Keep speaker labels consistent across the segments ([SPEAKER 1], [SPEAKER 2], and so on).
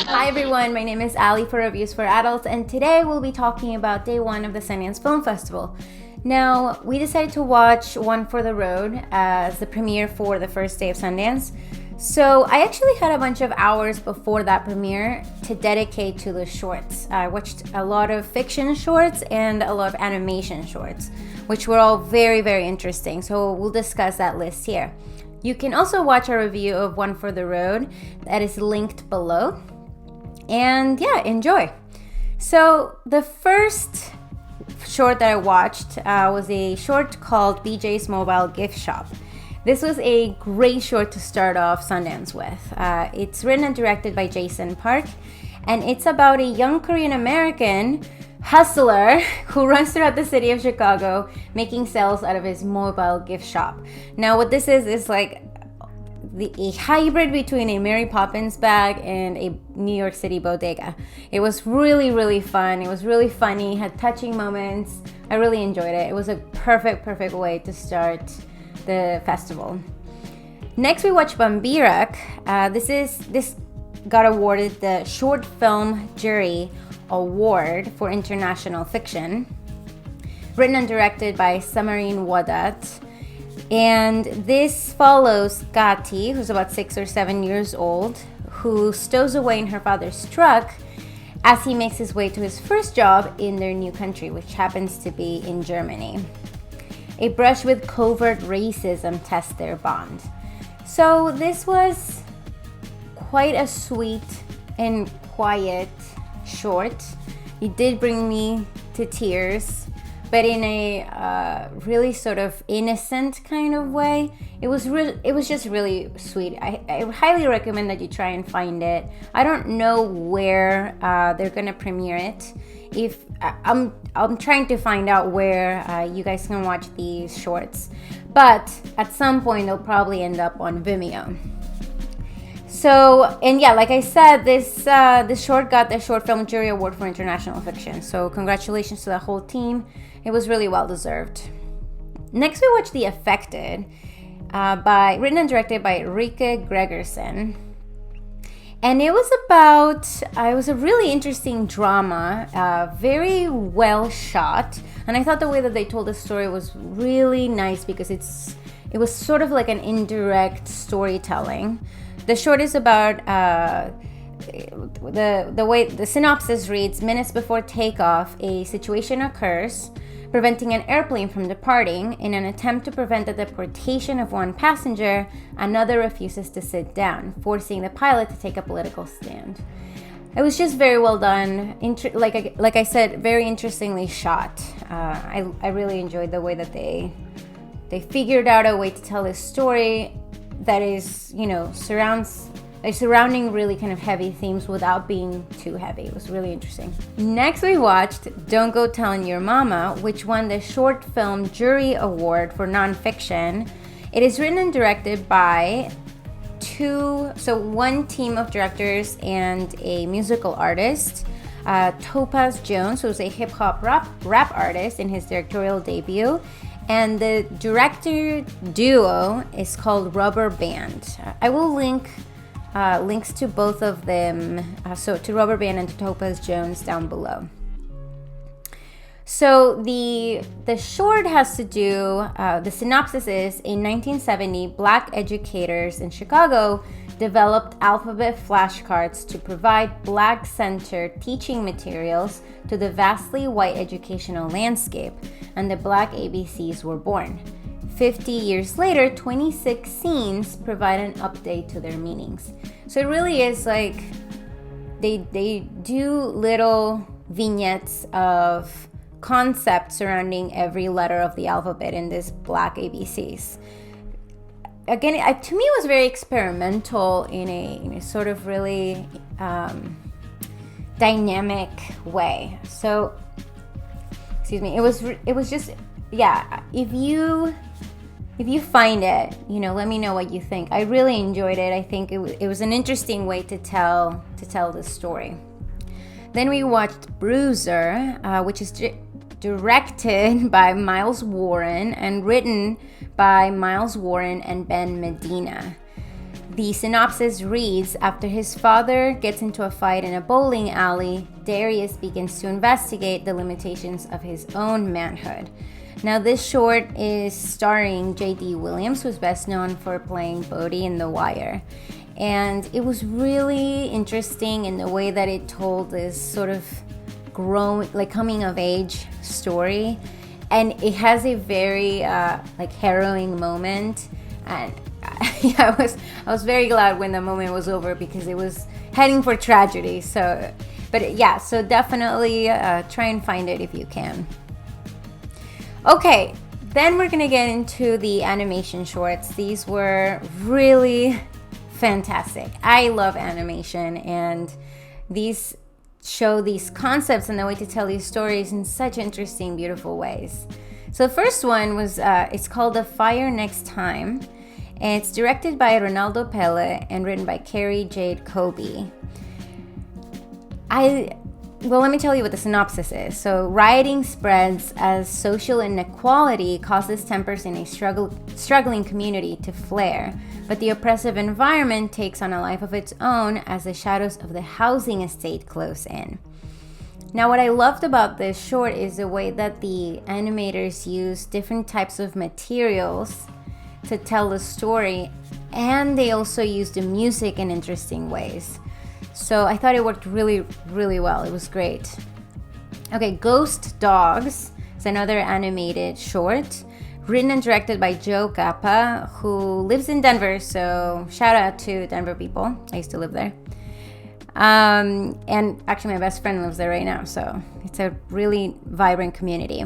[SPEAKER 1] Hi everyone, my name is Ali for Reviews for Adults, and today we'll be talking about day one of the Sundance Film Festival. Now, we decided to watch One for the Road as the premiere for the first day of Sundance. So I actually had a bunch of hours before that premiere to dedicate to the shorts. I watched a lot of fiction shorts and a lot of animation shorts, which were all very, very interesting. So we'll discuss that list here. You can also watch a review of One for the Road that is linked below. And yeah, enjoy. So the first short that I watched was a short called BJ's Mobile Gift Shop. This was a great short to start off Sundance with. It's written and directed by Jason Park, and it's about a young Korean American hustler who runs throughout the city of Chicago making sales out of his mobile gift shop. Now what this is like a hybrid between a Mary Poppins bag and a New York City bodega. It was really, really fun. It was really funny, had touching moments. I really enjoyed it. It was a perfect way to start the festival. Next we watched Bambirak. This got awarded the Short Film Jury Award for International Fiction. Written and directed by Samadin Whadat. And this follows Gati, who's about 6 or 7 years old, who stows away in her father's truck as he makes his way to his first job in their new country, which happens to be in Germany. A brush with covert racism tests their bond. So this was quite a sweet and quiet short. It did bring me to tears, but in a really sort of innocent kind of way. It was just really sweet. I highly recommend that you try and find it. I don't know where they're gonna premiere it. If I'm trying to find out where you guys can watch these shorts, but at some point they'll probably end up on Vimeo. So, and yeah, like I said, this short got the Short Film Jury Award for International Fiction. So congratulations to the whole team. It was really well deserved. Next we watched The Affected, written and directed by Rikke Gregersen. And it was it was a really interesting drama, very well shot. And I thought the way that they told the story was really nice because it was sort of like an indirect storytelling. The short is about the way the synopsis reads: minutes before takeoff, a situation occurs preventing an airplane from departing. In an attempt to prevent the deportation of one passenger, another refuses to sit down, forcing the pilot to take a political stand. It was just very well done. Like I said, very interestingly shot. I really enjoyed the way that they figured out a way to tell this story that is, surrounding really kind of heavy themes without being too heavy. It was really interesting. Next we watched Don't Go Tellin' Your Momma, which won the Short Film Jury Award for Nonfiction. It is written and directed by one team of directors and a musical artist. Topaz Jones, who's a hip-hop rap artist in his directorial debut. And the director duo is called Rubberband. I will link links to both of them, so to Rubberband and to Topaz Jones down below. So the short has to do, the synopsis is, in 1970, Black educators in Chicago developed alphabet flashcards to provide Black-centered teaching materials to the vastly white educational landscape, and the Black ABCs were born. 50 years later, 26 scenes provide an update to their meanings. So it really is like they do little vignettes of concepts surrounding every letter of the alphabet in this Black ABCs. Again, to me, it was very experimental in a sort of really dynamic way. So, excuse me. It was just, yeah. If you find it, let me know what you think. I really enjoyed it. I think it was an interesting way to tell this story. Then we watched Bruiser, which is directed by Miles Warren and written by Miles Warren and Ben Medina. The synopsis reads, after his father gets into a fight in a bowling alley, Darius begins to investigate the limitations of his own manhood. Now, this short is starring J.D. Williams, who's best known for playing Bodhi in The Wire. And it was really interesting in the way that it told this sort of coming of age story. And it has a very harrowing moment. And I was very glad when the moment was over because it was heading for tragedy. So definitely try and find it if you can. Okay, then we're gonna get into the animation shorts. These were really fantastic. I love animation, and these show these concepts and the way to tell these stories in such interesting, beautiful ways. So the first one was, it's called The Fire Next Time, and it's directed by Renaldho Pelle and written by Carrie Jade Kobe. Let me tell you what the synopsis is. So, rioting spreads as social inequality causes tempers in a struggling community to flare, but the oppressive environment takes on a life of its own as the shadows of the housing estate close in. Now, what I loved about this short is the way that the animators use different types of materials to tell the story, and they also use the music in interesting ways. So I thought it worked really, really well. It was great. Okay, Ghost Dogs is another animated short, written and directed by Joe Cappa, who lives in Denver. So shout out to Denver people. I used to live there. And actually my best friend lives there right now. So it's a really vibrant community.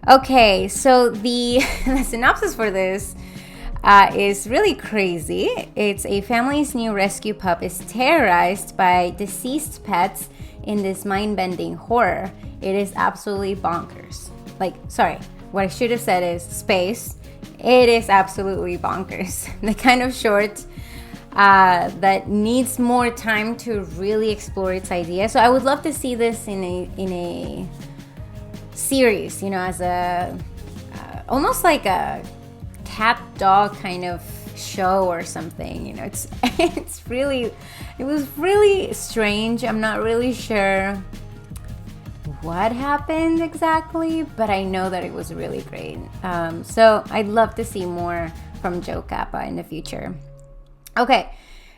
[SPEAKER 1] Okay, so the synopsis for this is really crazy. It's a family's new rescue pup is terrorized by deceased pets in this mind-bending horror. It is absolutely bonkers. What I should have said is space. It is absolutely bonkers. The kind of short that needs more time to really explore its idea. So I would love to see this in a series, as a almost like a cat dog kind of show or something. It was really strange. I'm not really sure what happened exactly, but I know that it was really great. So I'd love to see more from Joe Cappa in the future. Okay,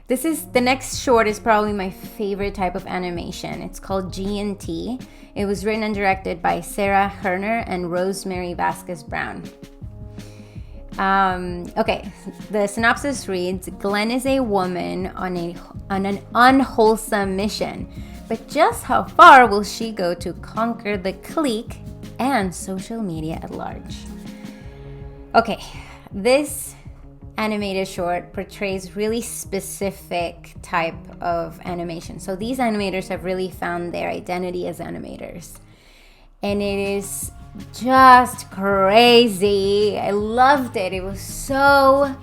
[SPEAKER 1] the next short is probably my favorite type of animation. It's called G&T. It was written and directed by Sara, Hirner, and Rosemary Vazquez-Brown. Okay, the synopsis reads, Glenn is a woman on an unwholesome mission, but just how far will she go to conquer the clique and social media at large? Okay, this animated short portrays really specific type of animation. So these animators have really found their identity as animators, and it is just crazy. I loved it. It was so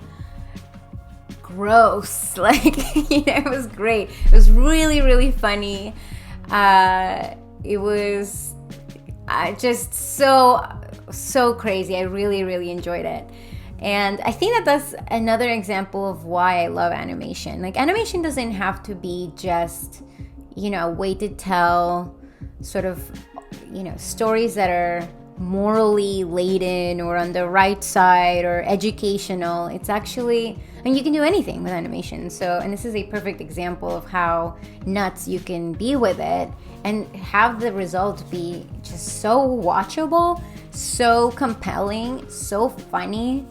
[SPEAKER 1] gross. It was great. It was really, really funny. It was just so crazy. I really, really enjoyed it. And I think that's another example of why I love animation. Animation doesn't have to be just, a way to tell sort of, stories that are morally laden or on the right side or educational. It's actually, and you can do anything with animation. So, and this is a perfect example of how nuts you can be with it and have the result be just so watchable, so compelling, so funny,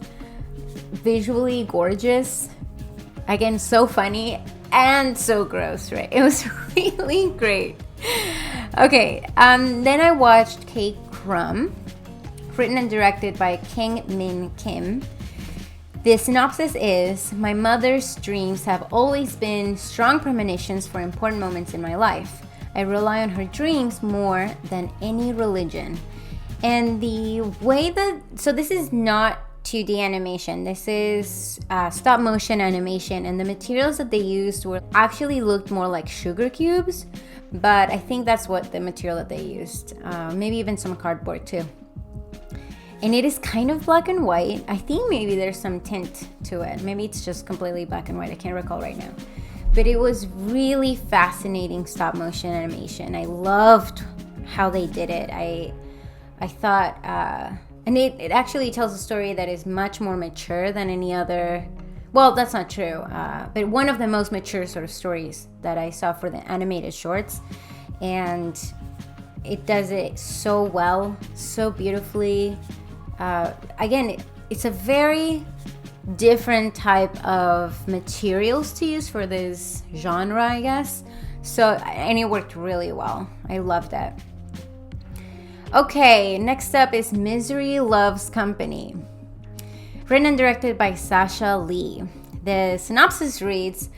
[SPEAKER 1] visually gorgeous, again, so funny and so gross, right? It was really great. Okay, then I watched KKUM, written and directed by Kang Min Kim. The synopsis is, my mother's dreams have always been strong premonitions for important moments in my life. I rely on her dreams more than any religion. And the way so this is not 2D animation. This is stop motion animation, and the materials that they used actually looked more like sugar cubes, but I think that's what the material that they used. Maybe even some cardboard too. And it is kind of black and white. I think maybe there's some tint to it. Maybe it's just completely black and white. I can't recall right now. But it was really fascinating stop motion animation. I loved how they did it. I thought, and it actually tells a story that is much more mature than any other. Well, that's not true. But one of the most mature sort of stories that I saw for the animated shorts. And it does it so well, so beautifully. Again, it's a very different type of materials to use for this genre, I guess. So, and it worked really well. I loved it. Okay, next up is Misery Loves Company. Written and directed by Sasha Lee. The synopsis reads,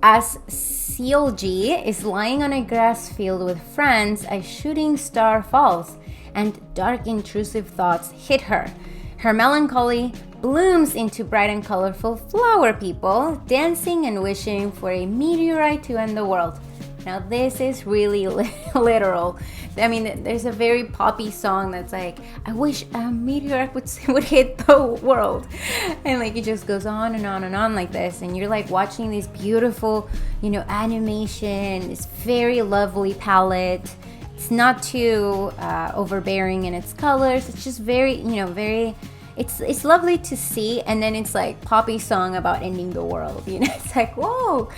[SPEAKER 1] as Seolgi is lying on a grass field with friends, a shooting star falls, and dark intrusive thoughts hit her. Her melancholy blooms into bright and colorful flower people, dancing and wishing for a meteorite to end the world. Now this is really literal. I mean, there's a very poppy song that's like, I wish a meteorite would hit the world. And like it just goes on and on and on like this. And you're like watching this beautiful, animation, this very lovely palette. It's not too overbearing in its colors. It's just very, very... It's lovely to see, and then it's like poppy song about ending the world. It's like, whoa,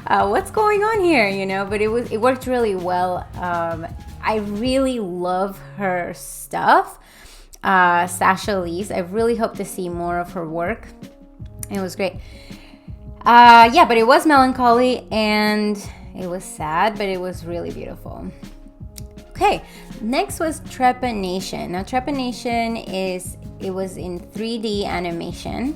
[SPEAKER 1] what's going on here? But it worked really well. I really love her stuff, Sasha Lee's. I really hope to see more of her work. It was great. But it was melancholy and it was sad, but it was really beautiful. Okay, next was Trepanation. Now, Trepanation it was in 3D animation.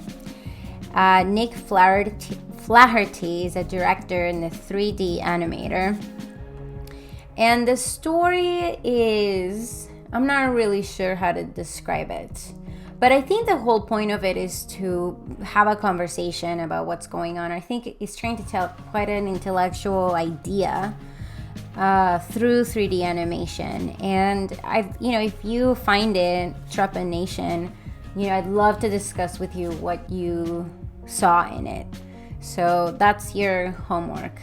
[SPEAKER 1] Nick Flaherty is a director and a 3D animator. And the story is, I'm not really sure how to describe it. But I think the whole point of it is to have a conversation about what's going on. I think it's trying to tell quite an intellectual idea through 3D animation. And if you find it, Trepanation, I'd love to discuss with you what you saw in it. So that's your homework.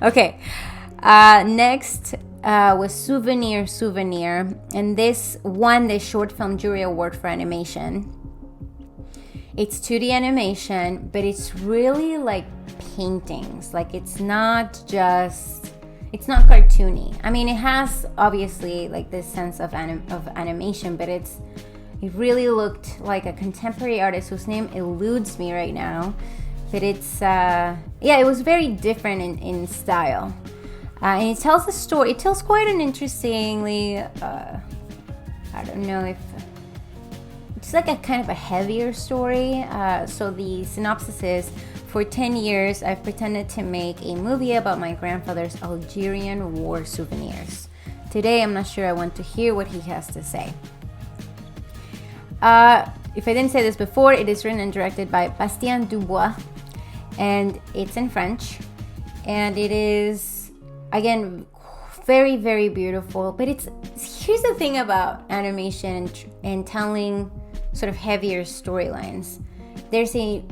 [SPEAKER 1] Okay. Next was Souvenir, and this won the Short Film Jury Award for animation. It's 2D animation, but it's really like paintings. Like it's not cartoony. I mean, it has obviously like this sense of animation, but it really looked like a contemporary artist whose name eludes me right now. But it's it was very different in style. And it tells a story. It tells quite an interestingly, I don't know if it's like a kind of a heavier story. So the synopsis is, for 10 years, I've pretended to make a movie about my grandfather's Algerian war souvenirs. Today, I'm not sure I want to hear what he has to say. If I didn't say this before, it is written and directed by Bastien Dubois, and it's in French. And it is, again, very, very beautiful. But here's the thing about animation and telling sort of heavier storylines. There's a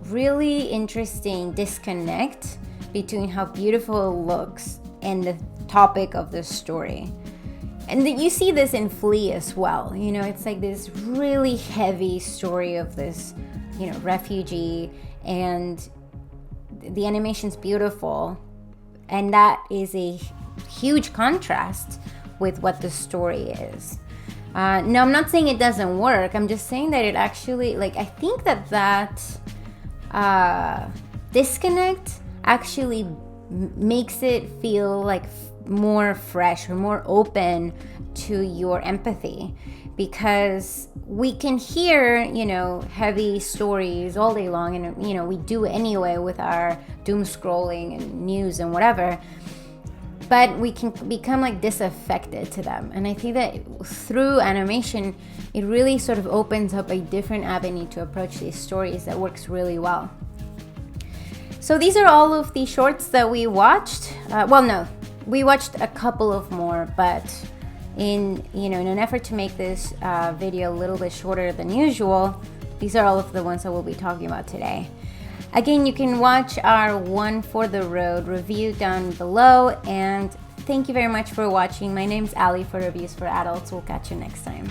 [SPEAKER 1] really interesting disconnect between how beautiful it looks and the topic of the story. And you see this in Flea as well. It's like this really heavy story of this, refugee, and the animation's beautiful. And that is a huge contrast with what the story is. No, I'm not saying it doesn't work. I'm just saying that it actually, I think that disconnect actually makes it feel like more fresh or more open to your empathy, because we can hear, heavy stories all day long, and, we do anyway with our doom scrolling and news and whatever, but we can become disaffected to them. And I think that through animation, it really sort of opens up a different avenue to approach these stories that works really well. So these are all of the shorts that we watched. We watched a couple of more, but in an effort to make this video a little bit shorter than usual, these are all of the ones that we'll be talking about today. Again, you can watch our One for the Road review down below, and thank you very much for watching. My name's Ali for Reviews for Adults. We'll catch you next time.